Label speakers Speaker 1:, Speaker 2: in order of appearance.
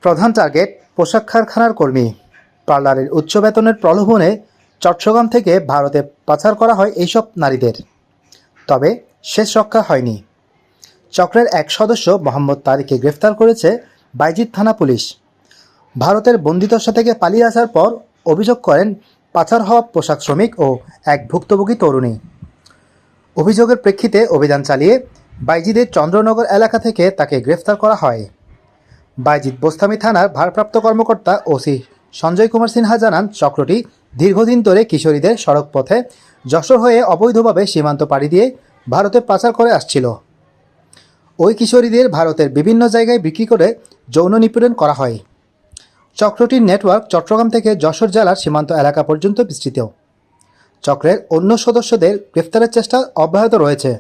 Speaker 1: প্রধান টার্গেট পোশাক কারখানার কর্মী। পার্লারের উচ্চ বেতনের প্রলোভনে চট্টগ্রাম থেকে ভারতে পাচার করা হয় এইসব নারীদের। তবে শেষ রক্ষা হয়নি। চক্রের এক সদস্য মোহাম্মদ তারিককে গ্রেফতার করেছে বাইজিদ থানা পুলিশ। ভারতের বন্দিদশা থেকে পালিয়ে আসার পর অভিযোগ করেন পাচার হওয়া পোশাক শ্রমিক ও এক ভুক্তভোগী তরুণী। অভিযোগের প্রেক্ষিতে অভিযান চালিয়ে বাইজিদের চন্দ্রনগর এলাকা থেকে তাকে গ্রেফতার করা হয়। বাইজিদ বোস্তামি থানার ভারপ্রাপ্ত কর্মকর্তা ওসি সঞ্জয় কুমার সিনহা জানান, চক্রটি দীর্ঘদিন ধরে কিশোরীদের সড়কপথে যশোর হয়ে অবৈধভাবে সীমান্ত পাড়ি দিয়ে ভারতে পাচার করে আসছিল। ওই কিশোরীদের ভারতের বিভিন্ন জায়গায় বিক্রি করে যৌন নিপীড়ন করা হয়। চক্রটির নেটওয়ার্ক চট্টগ্রাম থেকে যশোর জেলার সীমান্ত এলাকা পর্যন্ত বিস্তৃত। চক্রের অন্য সদস্যদের গ্রেফতারের চেষ্টা অব্যাহত রয়েছে।